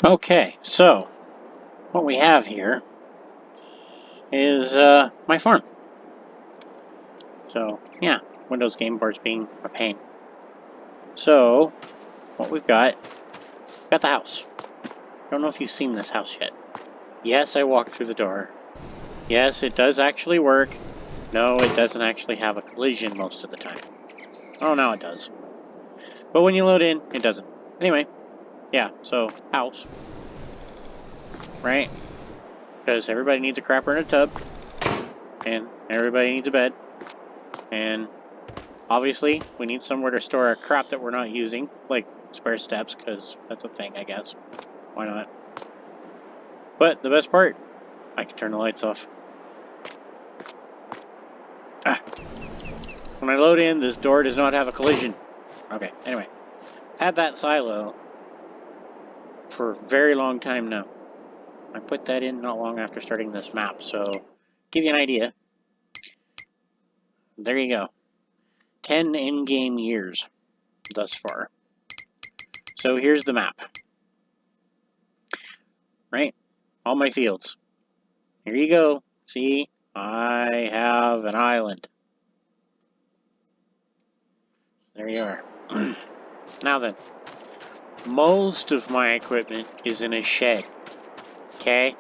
Okay, so what we have here is my farm. So yeah, Windows game boards being a pain. So what we've got the house. I don't know if you've seen this house yet. Yes, I walked through the door. Yes, it does actually work. No, it doesn't actually have a collision most of the time. Oh, now it does. But when you load in, it doesn't. Anyway, yeah, so house. Right? Because everybody needs a crapper and a tub. And everybody needs a bed. And obviously, we need somewhere to store our crap that we're not using, like spare steps, because that's a thing, I guess. Why not? But the best part, I can turn the lights off. Ah. When I load in, this door does not have a collision. Okay, anyway. Had that silo for a very long time now. I put that in not long after starting this map, so give you an idea. There you go. 10 in-game years thus far. So here's the map. Right? All my fields. Here you go. See? I have an island. There you are. Now then, most of my equipment is in a shed. Okay?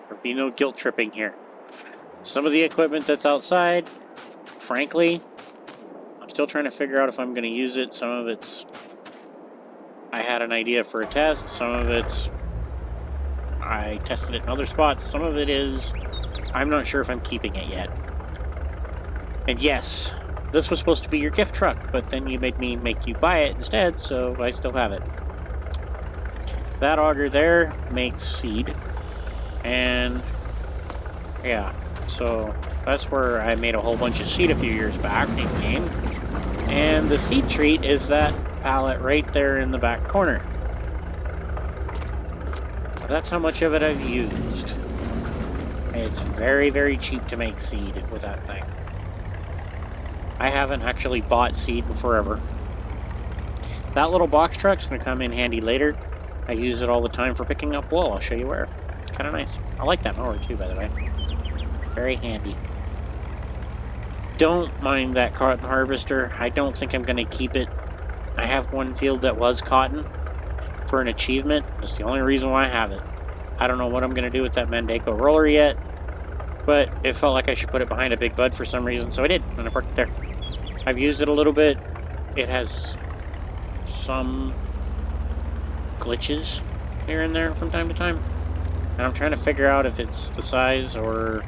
There'll be no guilt tripping here. Some of the equipment that's outside, frankly, I'm still trying to figure out if I'm going to use it. Some of it's, I had an idea for a test. Some of it's, I tested it in other spots. Some of it is, I'm not sure if I'm keeping it yet. And yes, this was supposed to be your gift truck, but then you made me make you buy it instead, so I still have it. That auger there makes seed. And yeah, so that's where I made a whole bunch of seed a few years back in game. And the seed treat is that pallet right there in the back corner. That's how much of it I've used. It's very, very cheap to make seed with that thing. I haven't actually bought seed in forever. That little box truck's going to come in handy later. I use it all the time for picking up wool. I'll show you where. It's kind of nice. I like that mower too, by the way. Very handy. Don't mind that cotton harvester. I don't think I'm going to keep it. I have one field that was cotton for an achievement. That's the only reason why I have it. I don't know what I'm going to do with that Mandako roller yet, but it felt like I should put it behind a big bud for some reason, so I did, and I parked it there. I've used it a little bit. It has some glitches here and there from time to time, and I'm trying to figure out if it's the size or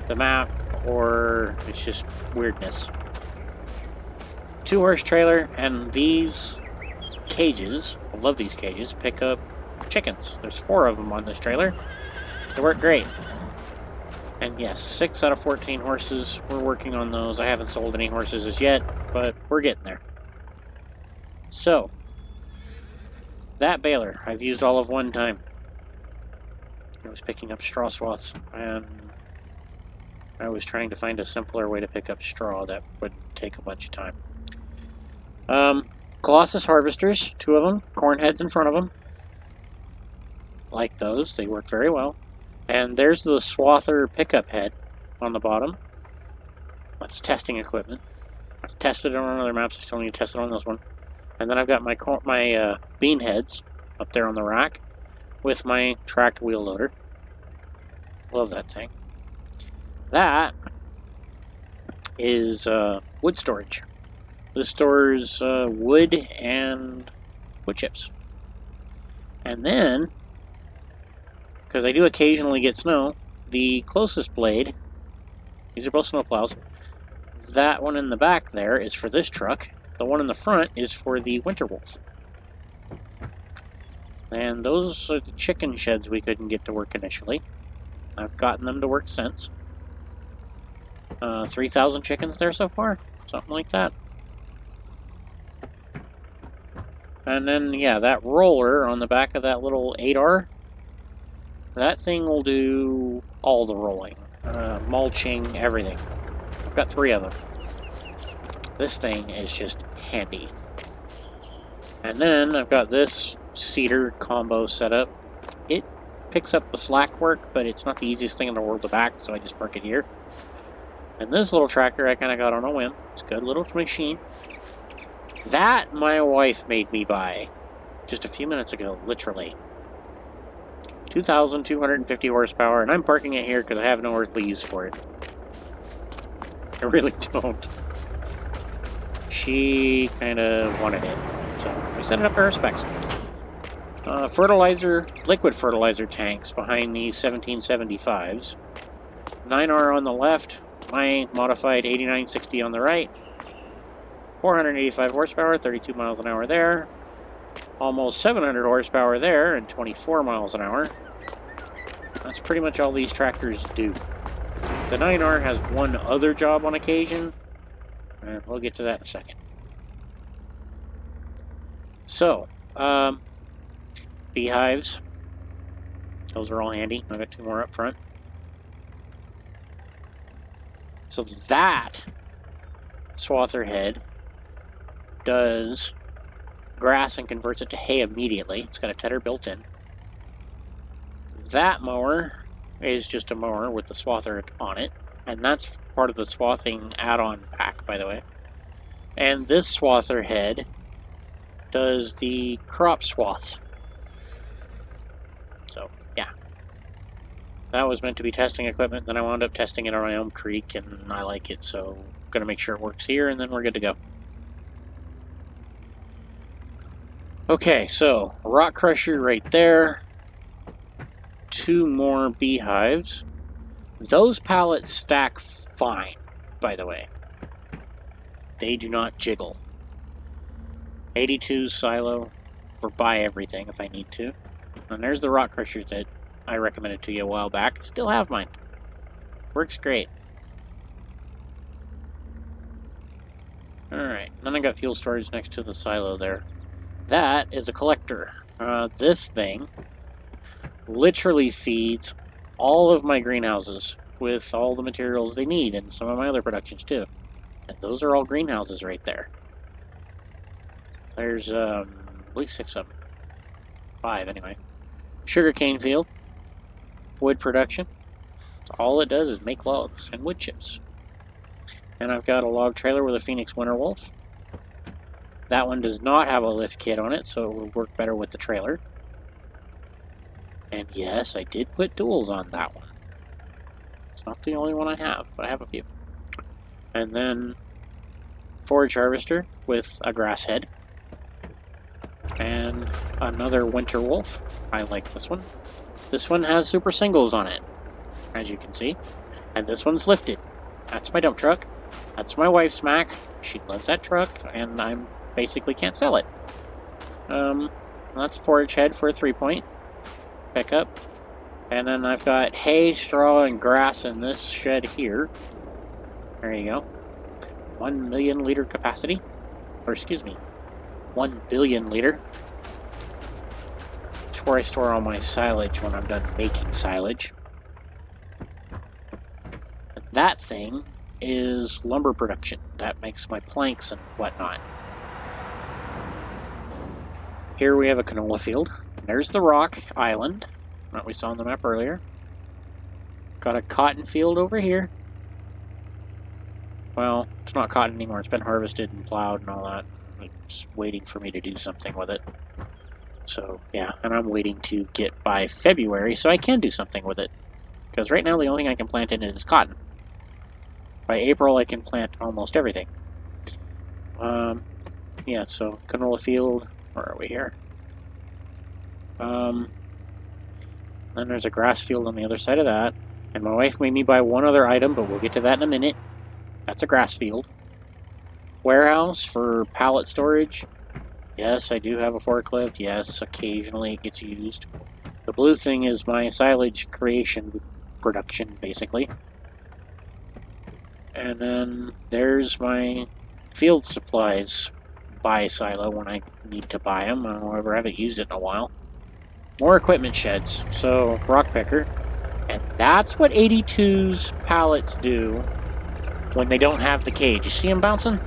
the map or it's just weirdness. 2-horse trailer, and these cages, I love these cages, pick up chickens. There's 4 of them on this trailer. They work great. And yes, 6 out of 14 horses. We're working on those. I haven't sold any horses as yet, but we're getting there. So, that baler, I've used all of one time. I was picking up straw swaths, and I was trying to find a simpler way to pick up straw that wouldn't take a bunch of time. Colossus harvesters, 2 of them, corn heads in front of them. Like those, they work very well. And there's the swather pickup head on the bottom. That's testing equipment. I've tested it on other maps, I still need to test it on this one. And then I've got my bean heads up there on the rack with my tracked wheel loader. Love that thing. That is wood storage. This stores wood and wood chips. And then, because I do occasionally get snow, the closest blade, these are both snow plows, that one in the back there is for this truck. The one in the front is for the Winter Wolf. And those are the chicken sheds we couldn't get to work initially. I've gotten them to work since. 3,000 chickens there so far, something like that. And then, yeah, that roller on the back of that little 8R, that thing will do all the rolling, mulching, everything. I've got 3 of them. This thing is just handy. And then I've got this cedar combo set up. it picks up the slack work, but it's not the easiest thing in the world to back, so I just park it here. And this little tractor I kind of got on a whim. It's a good little machine. That my wife made me buy just a few minutes ago, literally. 2,250 horsepower, and I'm parking it here because I have no earthly use for it. I really don't. She kind of wanted it, so I set it up to her specs. Liquid fertilizer tanks behind these 1775s. 9R on the left, my modified 8960 on the right. 485 horsepower, 32 miles an hour there. Almost 700 horsepower there, and 24 miles an hour. That's pretty much all these tractors do. The 9R has one other job on occasion, and we'll get to that in a second. So, beehives. Those are all handy. I've got 2 more up front. So that swather head does grass and converts it to hay immediately. It's got a tedder built in. That mower is just a mower with the swather on it, and that's part of the swathing add-on pack, by the way. And this swather head does the crop swaths. So, yeah. That was meant to be testing equipment, then I wound up testing it on my own creek, and I like it, so I'm going to make sure it works here, and then we're good to go. Okay, so rock crusher right there. 2 more beehives. Those pallets stack fine, by the way. They do not jiggle. 82 silo for buy everything if I need to. And there's the rock crusher that I recommended to you a while back. Still have mine. Works great. Alright, then I got fuel storage next to the silo there. That is a collector. This thing literally feeds all of my greenhouses with all the materials they need, and some of my other productions too. And those are all greenhouses right there. There's, at least 6 of them. 5 anyway. Sugarcane field. Wood production. So all it does is make logs and wood chips. And I've got a log trailer with a Phoenix Winterwolf. That one does not have a lift kit on it, so it will work better with the trailer. And yes, I did put duals on that one. It's not the only one I have, but I have a few. And then forage harvester with a grass head. And another winter wolf. I like this one. This one has super singles on it, as you can see. And this one's lifted. That's my dump truck. That's my wife's Mac. She loves that truck, and I basically can't sell it. That's forage head for a 3-point pickup. And then I've got hay, straw, and grass in this shed here. There you go. 1 million liter capacity. Or excuse me, 1 billion liter. It's where I store all my silage when I'm done making silage. That thing is lumber production. That makes my planks and whatnot. Here we have a canola field. There's the rock island that we saw on the map earlier. Got a cotton field over here. Well, it's not cotton anymore. It's been harvested and plowed and all that. It's waiting for me to do something with it. So, yeah, and I'm waiting to get by February so I can do something with it. Because right now the only thing I can plant in it is cotton. By April I can plant almost everything. Yeah, so canola field. Where are we here? Then there's a grass field on the other side of that. And my wife made me buy one other item, but we'll get to that in a minute. That's a grass field. Warehouse for pallet storage. Yes, I do have a forklift. Yes, occasionally it gets used. The blue thing is my silage creation production, basically. And then there's my field supplies buy silo when I need to buy them. However, I haven't used it in a while. More equipment sheds. So, rock picker. And that's what 82's pallets do when they don't have the cage. You see them bouncing?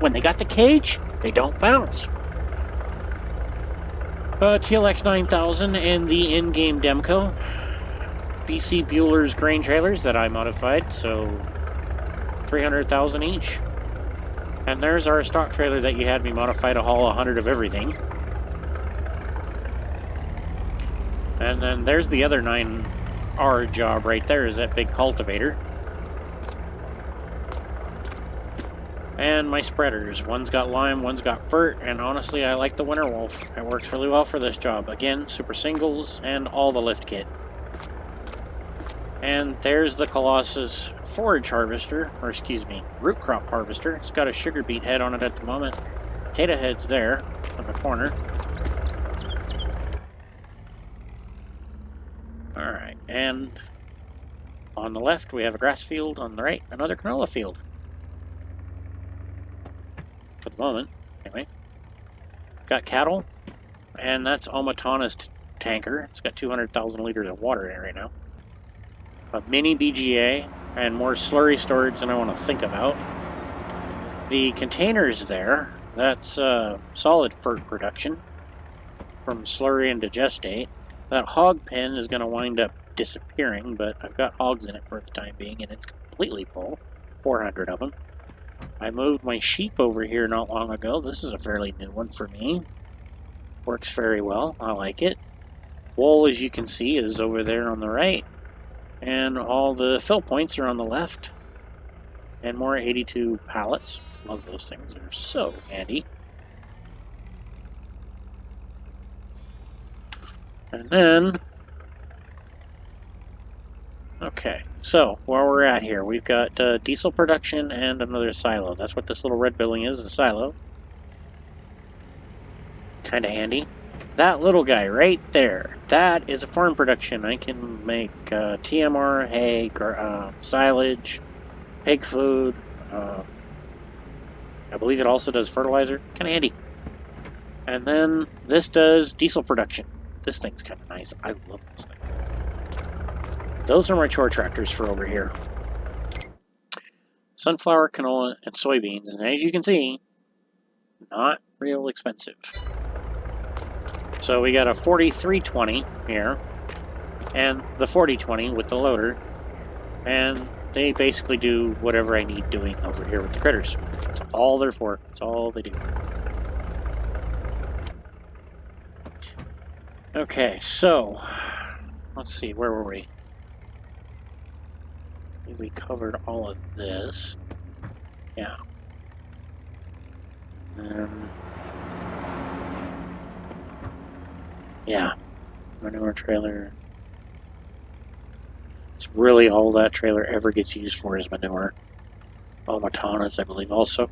When they got the cage, they don't bounce. TLX 9000 and the in-game Demco. BC Bueller's grain trailers that I modified, so 300,000 each. And there's our stock trailer that you had me modify to haul 100 of everything. And then there's the other 9R job right there, is that big cultivator. And my spreaders. One's got lime, one's got fert, and honestly I like the Winter Wolf. It works really well for this job. Again, super singles and all the lift kit. And there's the Colossus forage harvester, or excuse me, root crop harvester. It's got a sugar beet head on it at the moment. Potato head's there in the corner. Alright, and on the left we have a grass field, on the right another canola field. For the moment, anyway. Got cattle, and that's Almatana's tanker. It's got 200,000 liters of water in it right now. A mini BGA, and more slurry storage than I want to think about. The containers there, that's solid fert production from slurry and digestate. That hog pen is going to wind up disappearing, but I've got hogs in it for the time being, and it's completely full. 400 of them. I moved my sheep over here not long ago. This is a fairly new one for me. Works very well. I like it. Wool, as you can see, is over there on the right. And all the fill points are on the left. And more 82 pallets. Love those things. They're so handy. And then... Okay, so where we're at here, we've got diesel production and another silo. That's what this little red building is, a silo. Kind of handy. That little guy right there, that is a farm production. I can make TMR, hay, silage, pig food. I believe it also does fertilizer. Kind of handy. And then this does diesel production. This thing's kind of nice. I love this thing. Those are my chore tractors for over here. Sunflower, canola, and soybeans. And as you can see, not real expensive. So we got a 4320 here, and the 4020 with the loader, and they basically do whatever I need doing over here with the critters. That's all they're for. That's all they do. Okay, so let's see, where were we? We covered all of this. Yeah. Yeah. Manure trailer. It's really all that trailer ever gets used for is manure. Almatanas, I believe, also.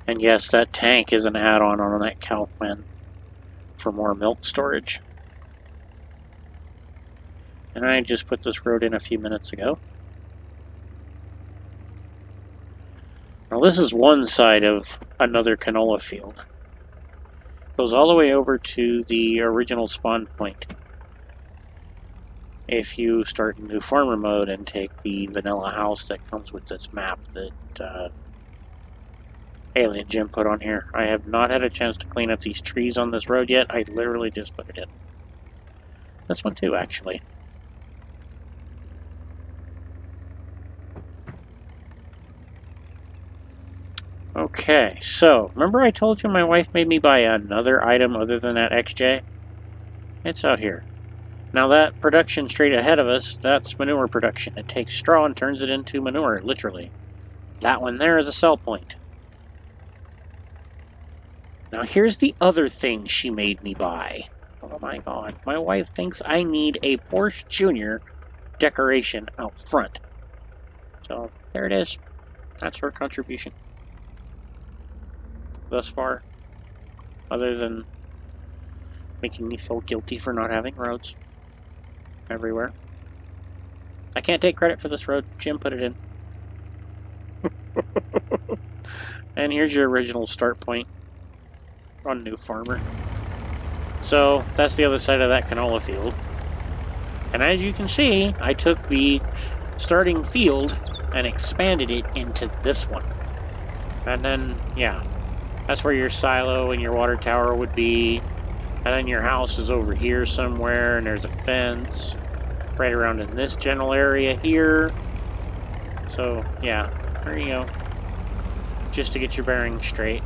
And yes, that tank is an add-on on that cow pen for more milk storage. And I just put this road in a few minutes ago. Now this is one side of another canola field. Goes all the way over to the original spawn point. If you start new farmer mode and take the vanilla house that comes with this map that AlienJim put on here. I have not had a chance to clean up these trees on this road yet. I literally just put it in. This one too, actually. Okay, so, remember I told you my wife made me buy another item other than that XJ? It's out here. Now that production straight ahead of us, that's manure production. It takes straw and turns it into manure, literally. That one there is a sell point. Now here's the other thing she made me buy. Oh my god, my wife thinks I need a Porsche Junior decoration out front. So, there it is. That's her contribution. Thus far, other than making me feel guilty for not having roads everywhere. I can't take credit for this road. Jim put it in. And here's your original start point on New Farmer. So that's the other side of that canola field. And as you can see, I took the starting field and expanded it into this one. And then, yeah. That's where your silo and your water tower would be. And then your house is over here somewhere, and there's a fence right around in this general area here. So, yeah, there you go. Just to get your bearings straight.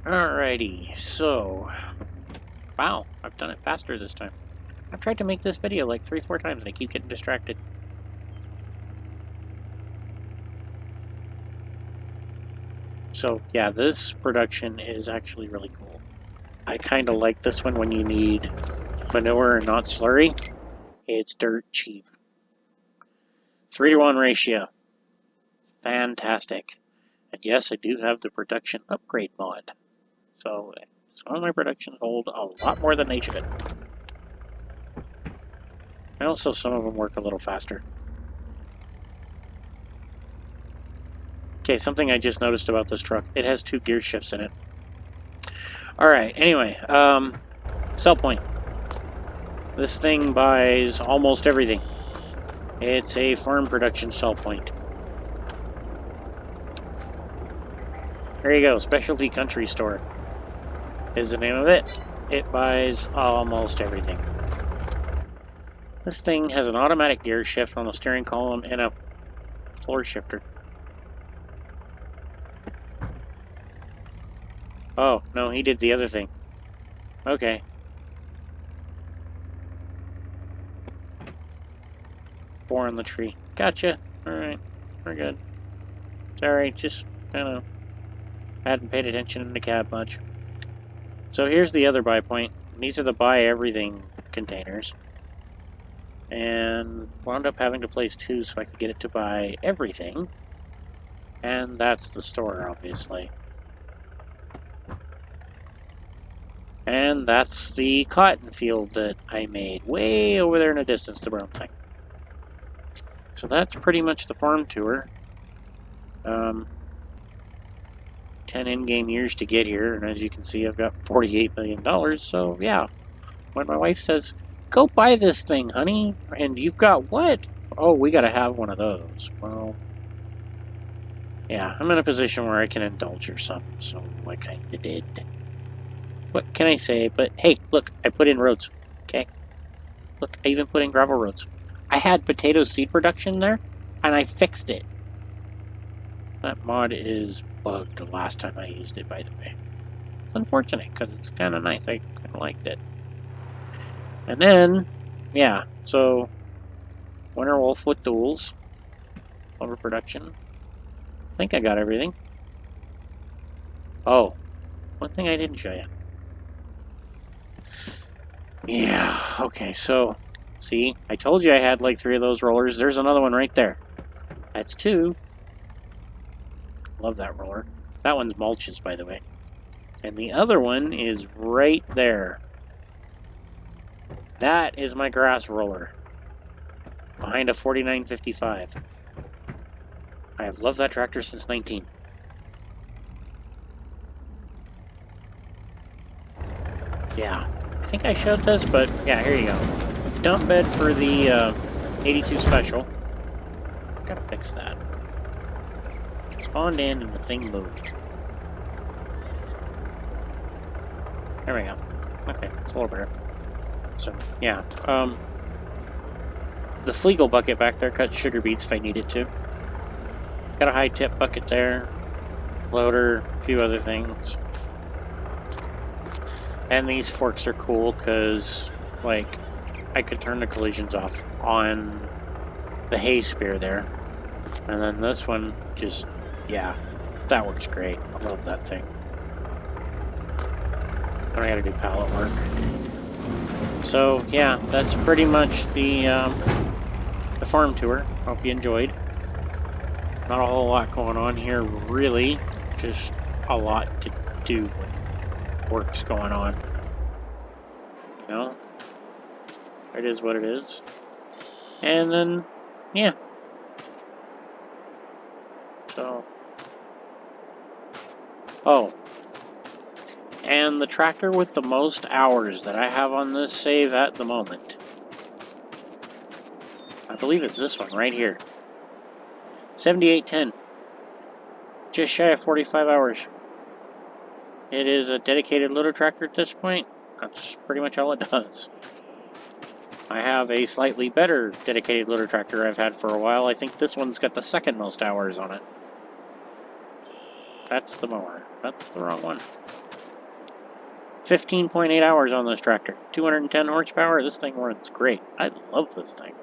Alrighty, so... Wow, I've done it faster this time. I've tried to make this video like 3-4 times and I keep getting distracted. So, yeah, this production is actually really cool. I kind of like this one when you need manure and not slurry. It's dirt cheap. 3-to-1 ratio. Fantastic. And yes, I do have the production upgrade mod. So some of my productions hold a lot more than they should. And also some of them work a little faster. Okay, something I just noticed about this truck. It has 2 gear shifts in it. Alright, anyway, sell point. This thing buys almost everything. It's a farm production sell point. There you go, Specialty Country Store is the name of it. It buys almost everything. This thing has an automatic gear shift on the steering column and a floor shifter. Oh, no, he did the other thing. Okay. Four on the tree. Gotcha. Alright, we're good. Sorry, just kind of hadn't paid attention in the cab much. So here's the other buy point. These are the buy everything containers. And wound up having to place 2 so I could get it to buy everything. And that's the store, obviously. And that's the cotton field that I made way over there in the distance, the brown thing. So that's pretty much the farm tour. 10 in-game years to get here, and as you can see, I've got $48 million, so yeah. When my wife says, go buy this thing, honey, and you've got what? Oh, we gotta have one of those. Well, yeah, I'm in a position where I can indulge her some, so I kinda did. What can I say? But hey, look, I put in roads, okay? Look, I even put in gravel roads. I had potato seed production there, and I fixed it. That mod is bugged the last time I used it, by the way. It's unfortunate, because it's kind of nice. I kind of liked it. And then, yeah, so Winter Wolf with duels, overproduction. I think I got everything. Oh, one thing I didn't show you. Yeah, okay, so, see, I told you I had like 3 of those rollers. There's another one right there. That's 2. Love that roller. That one's mulches, by the way. And the other one is right there. That is my grass roller. Behind a 4955. I have loved that tractor since 19. Yeah, I think I showed this, but yeah, here you go. Dump bed for the 82 special. Gotta fix that. Spawned in and the thing moved. There we go. Okay, it's a little better. So, yeah. The Flegel bucket back there cuts sugar beets if I need it to. Got a high tip bucket there. Loader, a few other things. And these forks are cool because, like, I could turn the collisions off on the hay spear there. And then this one just, yeah, that works great. I love that thing. But I gotta do pallet work. So, yeah, that's pretty much the farm tour. Hope you enjoyed. Not a whole lot going on here, really. Just a lot to do when work's going on. You know? It is what it is. And then, yeah. So. Oh. And the tractor with the most hours that I have on this save at the moment, I believe it's this one right here. 7810. Just shy of 45 hours. It is a dedicated loader tractor at this point. That's pretty much all it does. I have a slightly better dedicated loader tractor I've had for a while. I think this one's got the second most hours on it. That's the mower. That's the wrong one. 15.8 hours on this tractor. 210 horsepower. This thing runs great. I love this thing.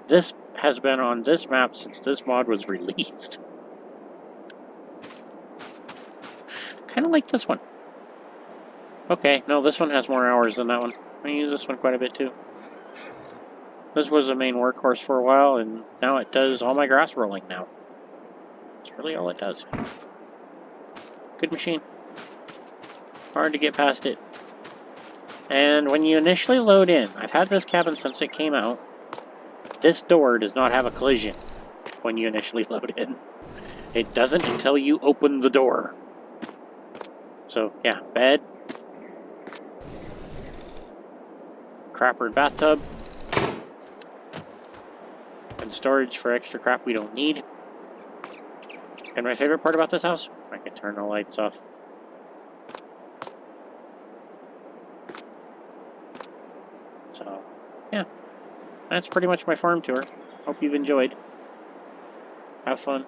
This has been on this map since this mod was released. Kind of like this one. Okay, no, this one has more hours than that one. I use this one quite a bit too. This was a main workhorse for a while, and now it does all my grass rolling now. That's really all it does. Good machine. Hard to get past it. And when you initially load in, I've had this cabin since it came out, this door does not have a collision when you initially load in. It doesn't until you open the door. So, yeah, bed. Crapper bathtub. And storage for extra crap we don't need. And my favorite part about this house, I can turn the lights off. So, yeah. That's pretty much my farm tour. Hope you've enjoyed. Have fun.